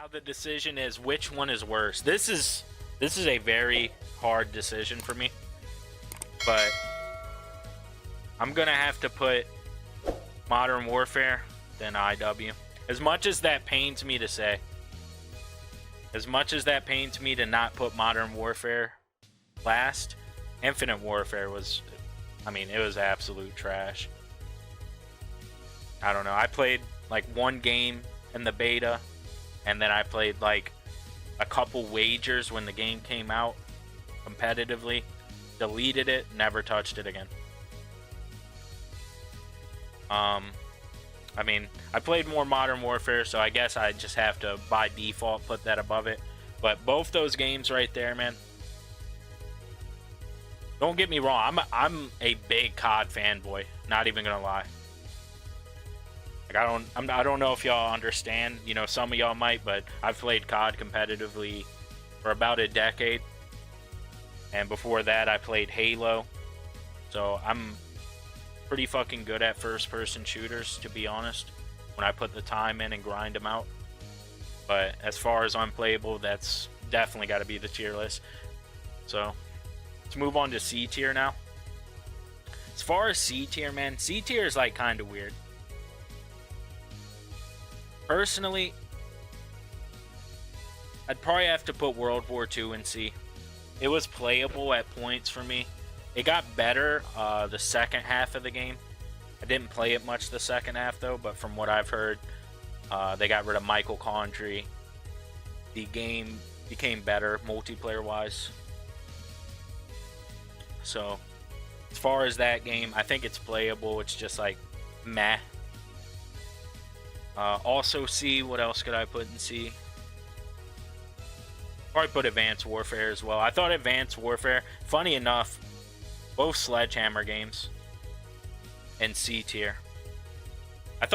Now the decision is which one is worse. This is a very hard decision for me, but I'm gonna have to put Modern Warfare than IW. As much as that pains me to say, as much as that pains me to not put Modern Warfare last, Infinite Warfare was, I mean, it was absolute trash. I don't know. I played like one game in the beta, and then I played like a couple wagers when the game came out competitively, deleted it, never touched it again. I mean, I played more Modern Warfare, so I guess I just have to, by default, put that above it. But both those games right there, man. Don't get me wrong, I'm a big COD fanboy. Not even gonna lie. Like I don't know if y'all understand. You know, some of y'all might, but I've played COD competitively for about a decade, and before that, I played Halo. So I'm pretty fucking good at first-person shooters, to be honest, when I put the time in and grind them out. But as far as unplayable, that's definitely got to be the tier list. So let's move on to C tier now. As far as C tier, man, C tier is like kind of weird. Personally, I'd probably have to put World War II in C. It was playable at points for me. It got better the second half of the game. I didn't play it much the second half though, but from what I've heard, they got rid of Michael Condrey. The game became better multiplayer wise. So as far as that game, I think it's playable. It's just like meh. Also C, what else could I put in C? Probably put Advanced Warfare as well. I thought Advanced Warfare, funny enough, both Sledgehammer games in C tier. I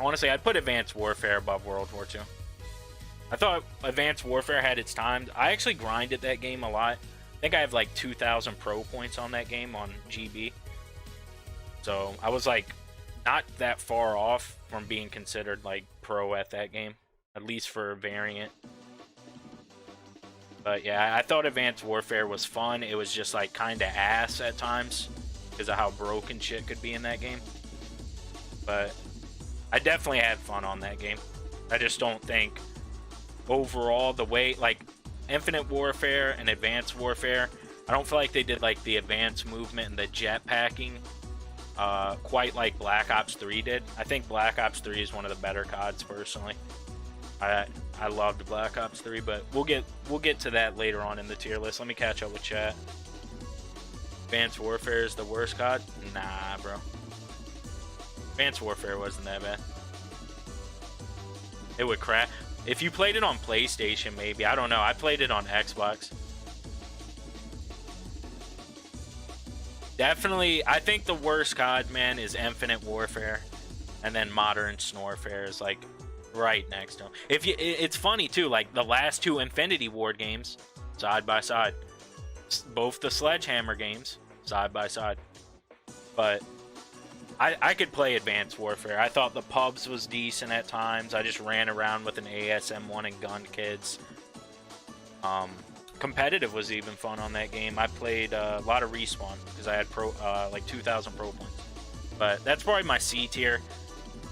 want to say I'd put Advanced Warfare above World War II. I thought Advanced Warfare had its time. I actually grinded that game a lot. I think I have like 2,000 pro points on that game on GB. So I was like not that far off from being considered like pro at that game, at least for variant. But yeah, I thought Advanced Warfare was fun. It was just like kind of ass at times because of how broken shit could be in that game. But I definitely had fun on that game. I just don't think overall the way, like Infinite Warfare and Advanced Warfare, I don't feel like they did like the advanced movement and the jetpacking quite like Black Ops 3 did. I think Black Ops 3 is one of the better CODs personally. I loved Black Ops 3, but we'll get to that later on in the tier list. Let me catch up with chat. Advanced Warfare is the worst COD? Nah, bro. Advanced Warfare wasn't that bad. It would crash. If you played it on PlayStation, maybe. I don't know. I played it on Xbox. Definitely, I think the worst COD, man, is Infinite Warfare, and then Modern Snorfare is like right next to him. It's funny too, like the last two Infinity Ward games, side by side. Both the Sledgehammer games, side by side. But I could play Advanced Warfare. I thought the pubs was decent at times. I just ran around with an ASM-1 and gun kids. Competitive was even fun on that game. I played a lot of Respawn because I had like 2,000 pro points. But that's probably my C tier.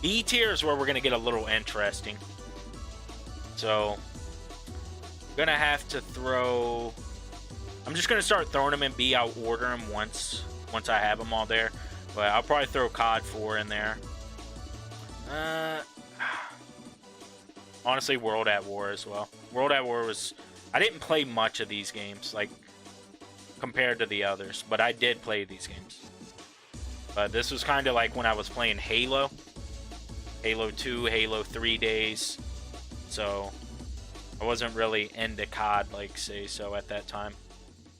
B tier is where we're going to get a little interesting. So I'm going to have to throw... I'm just going to start throwing them in B. I'll order them once I have them all there. But I'll probably throw COD 4 in there. Honestly, World at War as well. World at War was... I didn't play much of these games, like, compared to the others. But I did play these games. But this was kind of like when I was playing Halo. Halo 2, Halo 3 days. So, I wasn't really into COD, like, say so at that time.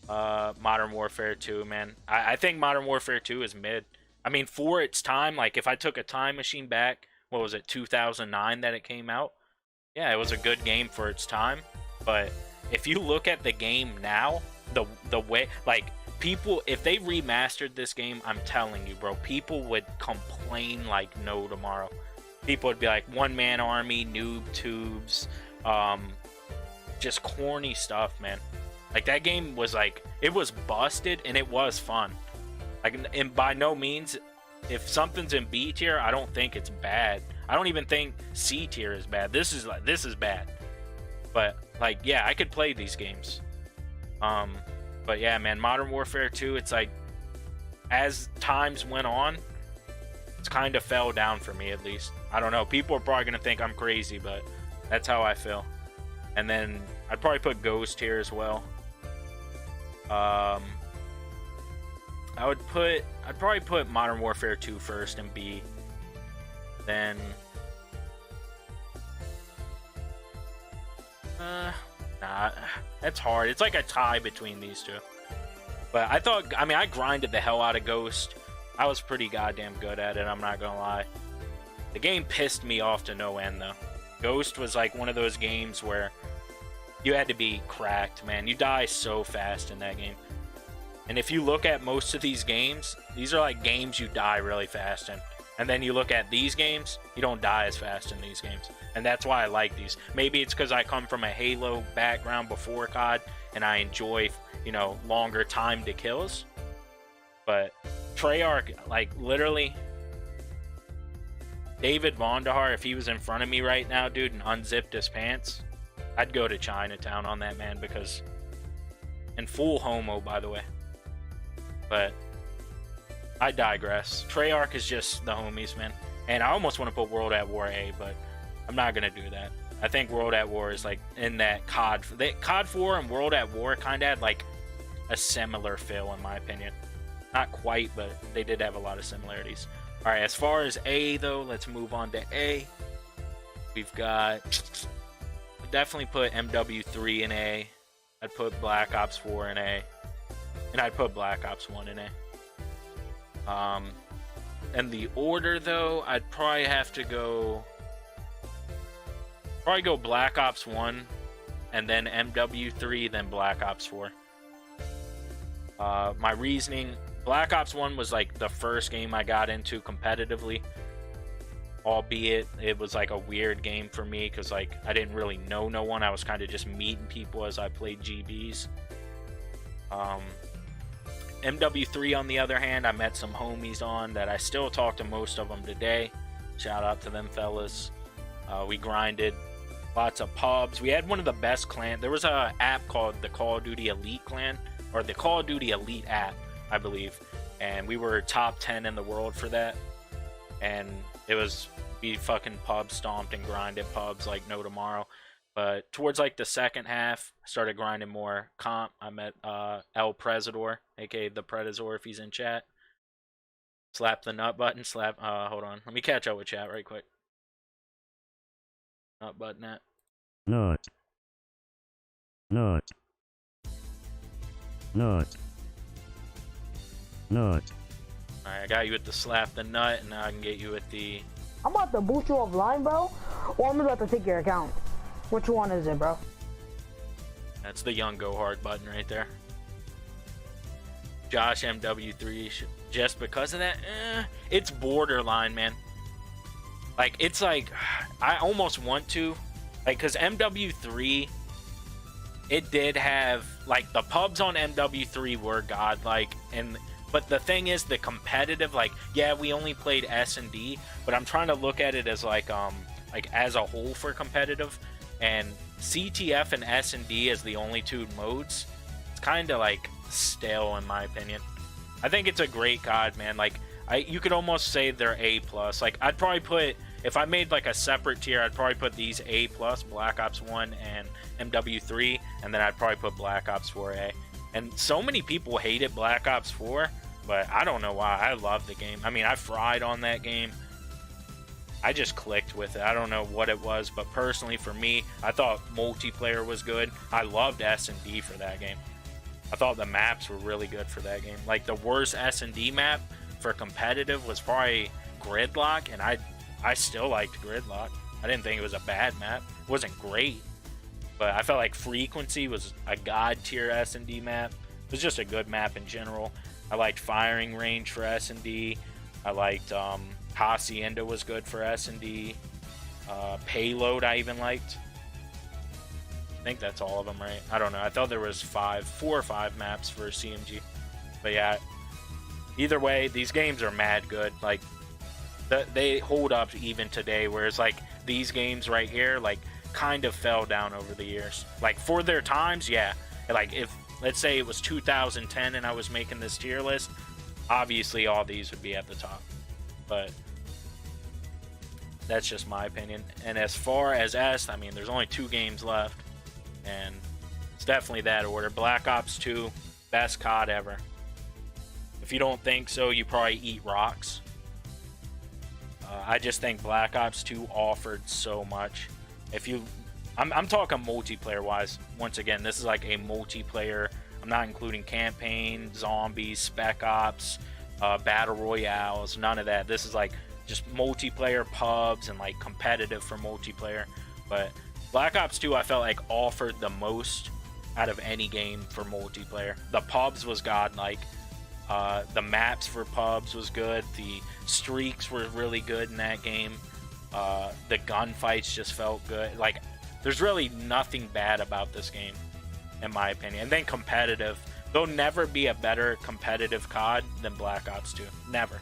Modern Warfare 2, man. I think Modern Warfare 2 is mid. I mean, for its time, like, if I took a time machine back, what was it, 2009 that it came out? Yeah, it was a good game for its time. But if you look at the game now, the way, like, people, if they remastered this game, I'm telling you, bro, people would complain like no tomorrow. people would be like one-man army, noob tubes, just corny stuff, man. Like that game was like, it was busted and it was fun. Like, and by no means, if something's in B tier, I don't think it's bad. I don't even think C tier is bad. This is bad. But like, yeah, I could play these games. But yeah, man, Modern Warfare 2, it's like, as times went on, it's kind of fell down for me, at least. I don't know. People are probably gonna think I'm crazy, but that's how I feel. And then I'd probably put Ghost here as well. I'd probably put Modern Warfare 2 first and B. Then nah, that's hard. It's like a tie between these two. But I grinded the hell out of Ghost. I was pretty goddamn good at it, I'm not gonna lie. The game pissed me off to no end, though. Ghost was like one of those games where you had to be cracked, man. You die so fast in that game. And if you look at most of these games, these are like games you die really fast in. And then you look at these games, you don't die as fast in these games. And that's why I like these. Maybe it's because I come from a Halo background before COD, and I enjoy, you know, longer time to kills. But Treyarch, like, literally, David Vonderhaar, if he was in front of me right now, dude, and unzipped his pants, I'd go to Chinatown on that, man, because... And full homo, by the way. But I digress. Treyarch is just the homies, man. And I almost want to put World at War A, but I'm not going to do that. I think World at War is like in that COD. COD 4 and World at War kind of had like a similar feel, in my opinion. Not quite, but they did have a lot of similarities. All right, as far as A, though, let's move on to A. We've got... I'd definitely put MW3 in A. I'd put Black Ops 4 in A. And I'd put Black Ops 1 in A. And the order, though, I'd probably have to go... Probably go Black Ops 1, and then MW3, then Black Ops 4. My reasoning... Black Ops 1 was like the first game I got into competitively. Albeit, it was like a weird game for me, because like I didn't really know no one. I was kind of just meeting people as I played GBs. MW3, on the other hand, I met some homies on that I still talk to most of them today. Shout out to them fellas. We grinded lots of pubs. We had one of the best clan. There was a app called the Call of Duty Elite Clan, or the Call of Duty Elite app, I believe. And we were top 10 in the world for that. And it was, we fucking pub stomped and grinded pubs like no tomorrow. But towards like the second half, I started grinding more comp. I met El Presador, aka the Predator, if he's in chat. Slap the nut button. Hold on. Let me catch up with chat right quick. Nut button at. Nut. Nut. Nut. Nut. Alright, I got you with the slap the nut, and now I can get you with the... I'm about to boot you offline, bro, or I'm about to take your account. Which one is it, bro? That's the young go hard button right there. Josh MW3, just because of that, it's borderline, man. Like, it's like, I almost want to, like, because MW3, it did have, like, the pubs on MW3 were godlike, but the thing is, the competitive, like, yeah, we only played S&D, but I'm trying to look at it as, like as a whole for competitive, and CTF and S&D as the only two modes, it's kind of, like, stale, in my opinion. I think it's a great COD, man. Like, you could almost say they're A+. Like, I'd probably put, if I made, like, a separate tier, I'd probably put these A+, Black Ops 1 and MW3, and then I'd probably put Black Ops 4A. And so many people hated Black Ops 4, but I don't know why. I love the game. I mean, I fried on that game. I just clicked with it. I don't know what it was, but personally for me, I thought multiplayer was good. I loved S&D for that game. I thought the maps were really good for that game. Like, the worst S&D map for competitive was probably Gridlock, and I still liked Gridlock. I didn't think it was a bad map. It wasn't great, but I felt like Frequency was a god tier S&D map. It was just a good map in general. I liked Firing Range for S&D. I liked Hacienda was good for S&D. Payload I even liked. I think that's all of them, right? I don't know. I thought there was 4 or 5 maps for CMG. But yeah, either way, these games are mad good. Like, they hold up even today, whereas like these games right here, like, kind of fell down over the years. Like, for their times, yeah. Like, if, let's say it was 2010 and I was making this tier list, obviously all these would be at the top. But that's just my opinion. And as far as S, I mean, there's only 2 games left, and it's definitely that order. Black Ops 2, best COD ever. If you don't think so, you probably eat rocks. I just think Black Ops 2 offered so much. If you, I'm talking multiplayer wise. Once again, this is like a multiplayer. I'm not including campaign, zombies, spec ops, battle royales, none of that. This is like just multiplayer pubs and like competitive for multiplayer. But Black Ops 2, I felt like offered the most out of any game for multiplayer. The pubs was godlike. The maps for pubs was good. The streaks were really good in that game. The gunfights just felt good. Like, there's really nothing bad about this game, in my opinion. And then competitive. There'll never be a better competitive COD than Black Ops 2. Never.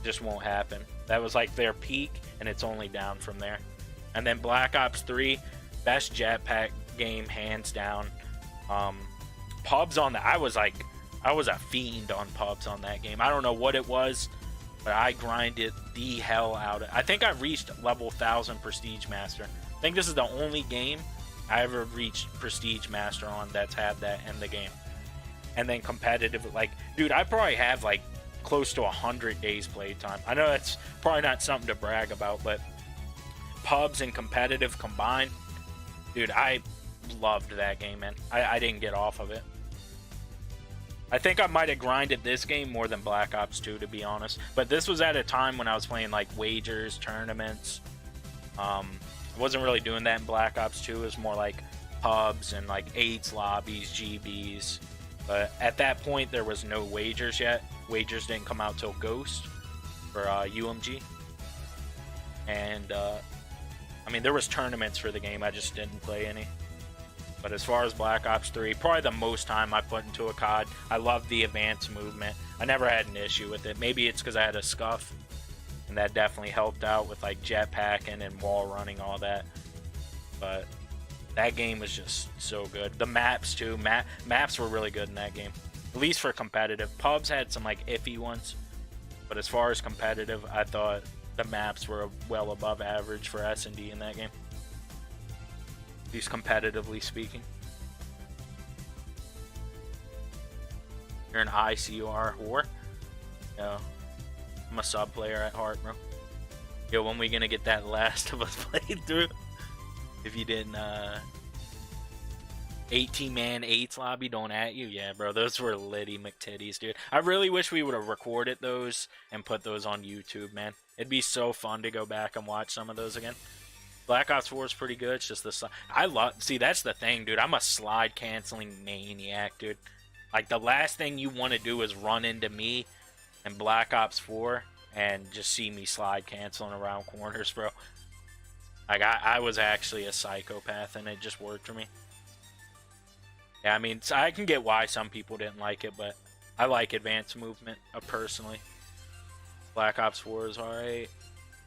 Just won't happen. That was like their peak, and it's only down from there. And then Black Ops 3, best jetpack game, hands down. Pubs on that, I was a fiend on pubs on that game. I don't know what it was, but I grinded the hell out of it. I think I reached level 1000 Prestige Master. I think this is the only game I ever reached Prestige Master on that's had that in the game. And then competitive, like, dude, I probably have like close to 100 days playtime. I know that's probably not something to brag about, but pubs and competitive combined, dude, I loved that game, man. I didn't get off of it. I think I might have grinded this game more than Black Ops 2, to be honest. But this was at a time when I was playing like wagers, tournaments. I wasn't really doing that in Black Ops 2. It was more like pubs and like AIDS lobbies, GBs. But at that point, there was no wagers yet. Wagers didn't come out till Ghost for UMG. And I mean, there was tournaments for the game. I just didn't play any. But as far as Black Ops 3, probably the most time I put into a COD. I love the advanced movement. I never had an issue with it. Maybe it's because I had a scuff, and that definitely helped out with like jetpacking and wall running, all that. But that game was just so good. The maps too. Maps were really good in that game, at least for competitive. Pubs had some like iffy ones, but as far as competitive, I thought the maps were well above average for S&D in that game. At least competitively speaking. You're an ICR whore. Yo, I'm a sub player at heart, bro. Yo, when we gonna get that Last of Us played through? If you didn't, 18-man 8's lobby, don't at you. Yeah, bro, those were litty McTitties, dude. I really wish we would have recorded those and put those on YouTube, man. It'd be so fun to go back and watch some of those again. Black Ops 4 is pretty good. It's just the see, that's the thing, dude. I'm a slide canceling maniac, dude. Like, the last thing you want to do is run into me in Black Ops 4 and just see me slide canceling around corners, bro. Like, I was actually a psychopath, and it just worked for me. Yeah, I mean, so I can get why some people didn't like it, but I like advanced movement, personally. Black Ops 4 is alright.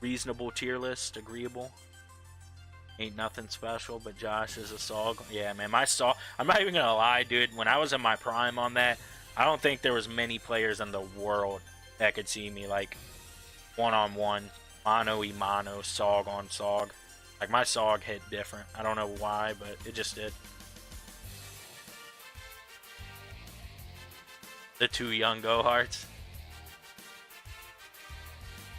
Reasonable tier list, agreeable. Ain't nothing special, but Josh is a SOG. Yeah, man, my SOG, I'm not even gonna lie, dude. When I was in my prime on that, I don't think there was many players in the world that could see me, like, one-on-one, mano-y-mano, SOG on SOG. Like, my SOG hit different. I don't know why, but it just did. The 2 young go-hearts.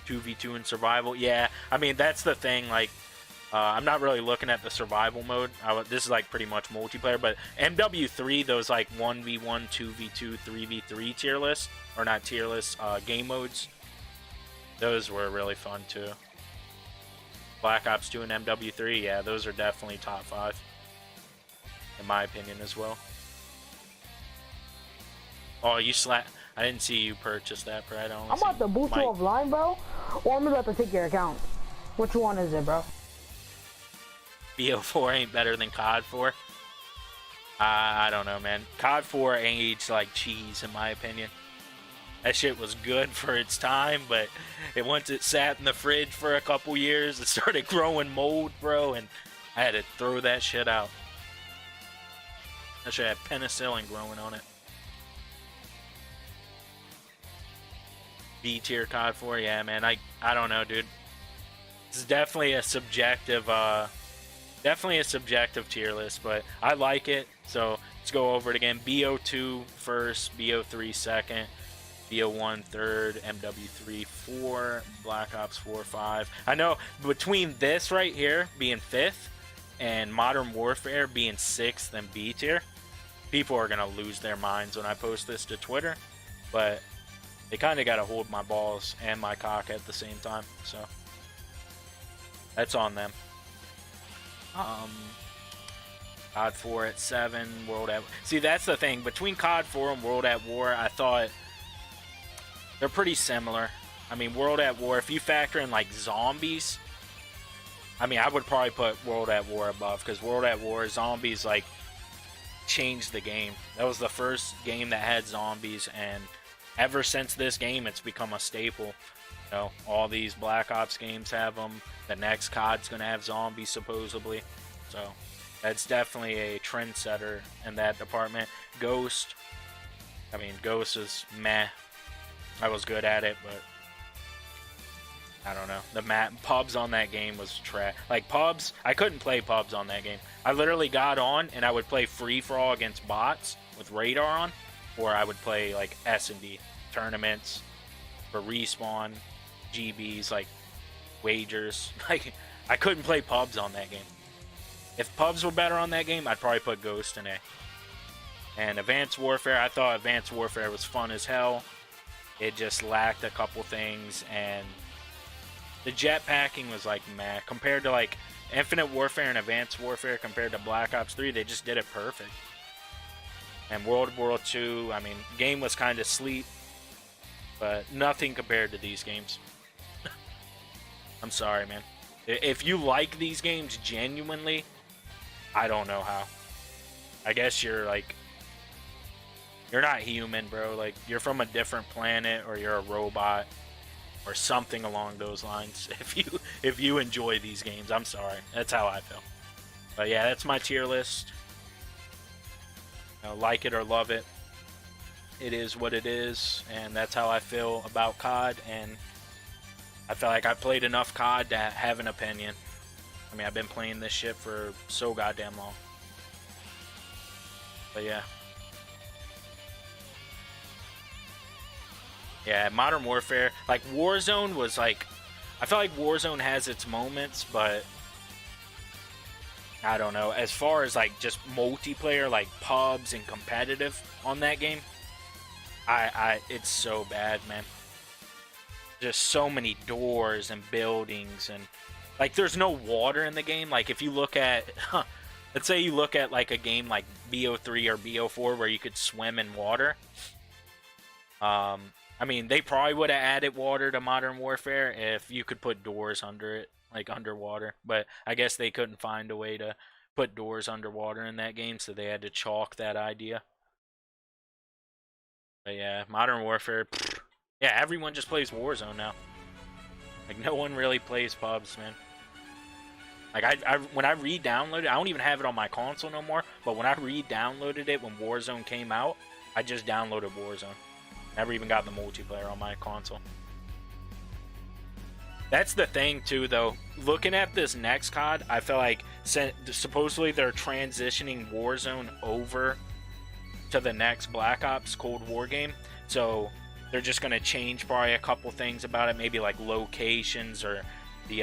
2v2 in survival. Yeah, I mean, that's the thing, like, I'm not really looking at the survival mode. This is like pretty much multiplayer, but MW3, those like 1v1, 2v2, 3v3 tier lists, or not tier lists, game modes, those were really fun too. Black Ops 2 and MW3, yeah, those are definitely top 5, in my opinion as well. Oh, you slap. I didn't see you purchase that, Brad. I'm about to boost you offline, bro, or I'm about to take your account. Which one is it, bro? BO4 ain't better than COD 4. I don't know, man. COD 4 aged like cheese, in my opinion. That shit was good for its time, but once it sat in the fridge for a couple years, it started growing mold, bro, and I had to throw that shit out. That shit had penicillin growing on it. B tier COD 4, yeah, man. I don't know, dude. It's definitely a subjective tier list, but I like it. So let's go over it again. BO2 first, BO3 second, BO1 third, MW3 4, Black Ops 4 5. I know between this right here being fifth and Modern Warfare being sixth and B tier, people are gonna lose their minds when I post this to Twitter, but they kind of gotta hold my balls and my cock at the same time, so that's on them. COD 4 at 7, World at... See, that's the thing. Between COD 4 and World at War, I thought they're pretty similar. I mean, World at War, if you factor in, like, zombies, I mean, I would probably put World at War above, because World at War, zombies, like, changed the game. That was the first game that had zombies, and ever since this game, it's become a staple. You know, all these Black Ops games have them. The next COD's going to have zombies, supposedly. So, that's definitely a trendsetter in that department. Ghost, I mean, Ghost is meh. I was good at it, but I don't know. The pubs on that game was trash. Like, pubs, I couldn't play pubs on that game. I literally got on, and I would play free-for-all against bots with radar on, or I would play, like, S&D tournaments for respawn, GBs, like, wagers. Like, I couldn't play pubs on that game. If pubs were better on that game, I'd probably put Ghost in A. And Advanced Warfare, I thought Advanced Warfare was fun as hell. It just lacked a couple things, and the jetpacking was like meh. Compared to like Infinite Warfare and Advanced Warfare, compared to Black Ops 3, they just did it perfect. And World War II, I mean, game was kind of sleep, but nothing compared to these games. I'm sorry, man. If you like these games genuinely, I don't know how. I guess you're like, you're not human, bro. Like, you're from a different planet, or you're a robot, or something along those lines. If you enjoy these games, I'm sorry. That's how I feel. But yeah, that's my tier list. You know, like it or love it, it is what it is, and that's how I feel about COD. And I feel like I played enough COD to have an opinion. I mean, I've been playing this shit for so goddamn long. But yeah. Yeah, Modern Warfare, like Warzone was like, I feel like Warzone has its moments, but I don't know. As far as like just multiplayer, like pubs and competitive on that game, it's so bad, man. Just so many doors and buildings, and like there's no water in the game. Like if you look at, let's say you look at like a game like BO3 or BO4 where you could swim in water. I mean, they probably would have added water to Modern Warfare if you could put doors under it, like underwater. But I guess they couldn't find a way to put doors underwater in that game, so they had to chalk that idea. But yeah, Modern Warfare, pfft. Yeah, everyone just plays Warzone now. Like, no one really plays pubs, man. Like, when I re-downloaded it, I don't even have it on my console no more, but when I re-downloaded it when Warzone came out, I just downloaded Warzone. Never even got the multiplayer on my console. That's the thing, too, though. Looking at this next COD, I feel like supposedly they're transitioning Warzone over to the next Black Ops Cold War game. So they're just going to change probably a couple things about it. Maybe like locations, or the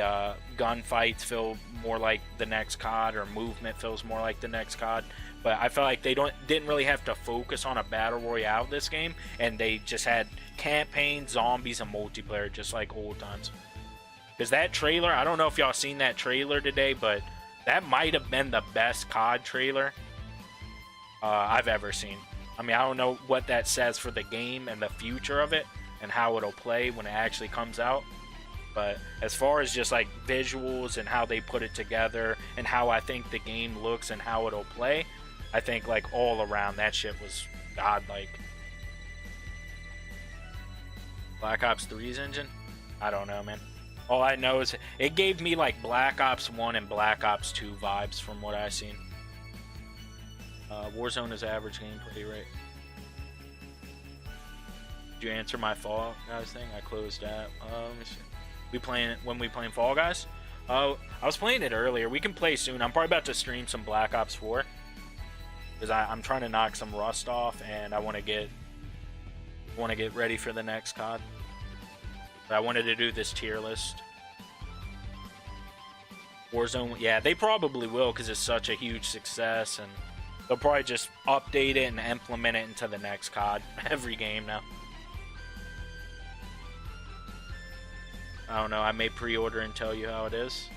gunfights feel more like the next COD, or movement feels more like the next COD. But I feel like they didn't really have to focus on a battle royale this game, and they just had campaign, zombies, and multiplayer, just like old times. Because that trailer, I don't know if y'all seen that trailer today, but that might have been the best COD trailer I've ever seen. I mean, I don't know what that says for the game and the future of it and how it'll play when it actually comes out. But as far as just like visuals and how they put it together and how I think the game looks and how it'll play, I think like all around that shit was godlike. Black Ops 3's engine? I don't know, man. All I know is it gave me like Black Ops 1 and Black Ops 2 vibes from what I've seen. Warzone is average gameplay, right? Did you answer my Fall Guys thing? I closed that. Let me see. When we playing Fall Guys? I was playing it earlier. We can play soon. I'm probably about to stream some Black Ops 4 because I'm trying to knock some rust off, and I want to get ready for the next COD. But I wanted to do this tier list. Warzone, yeah, they probably will because it's such a huge success, and they'll probably just update it and implement it into the next COD every game now. I don't know. I may pre-order and tell you how it is.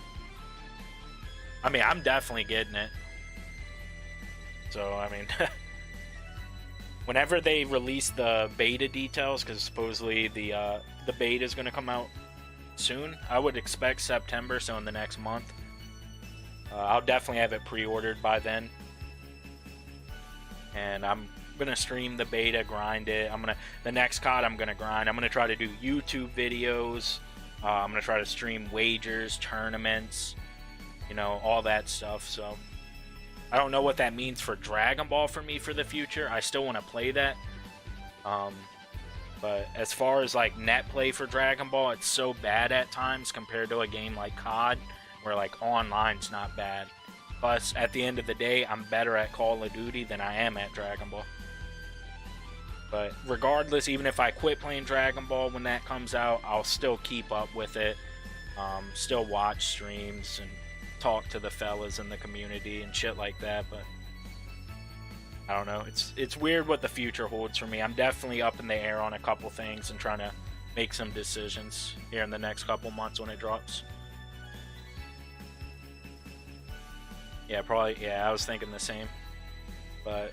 I mean, I'm definitely getting it. So, I mean, whenever they release the beta details, because supposedly the beta is going to come out soon, I would expect September, so in the next month. I'll definitely have it pre-ordered by then. And I'm going to stream the beta, grind it. The next COD I'm going to grind. I'm going to try to do YouTube videos. I'm going to try to stream wagers, tournaments, you know, all that stuff. So I don't know what that means for Dragon Ball for me for the future. I still want to play that. But as far as like net play for Dragon Ball, it's so bad at times compared to a game like COD where like online's not bad. Plus, at the end of the day, I'm better at Call of Duty than I am at Dragon Ball. But regardless, even if I quit playing Dragon Ball when that comes out, I'll still keep up with it. Still watch streams and talk to the fellas in the community and shit like that. But I don't know. It's weird what the future holds for me. I'm definitely up in the air on a couple things and trying to make some decisions here in the next couple months when it drops. Yeah, probably. Yeah, I was thinking the same. But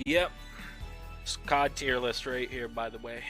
yep. COD tier list right here, by the way.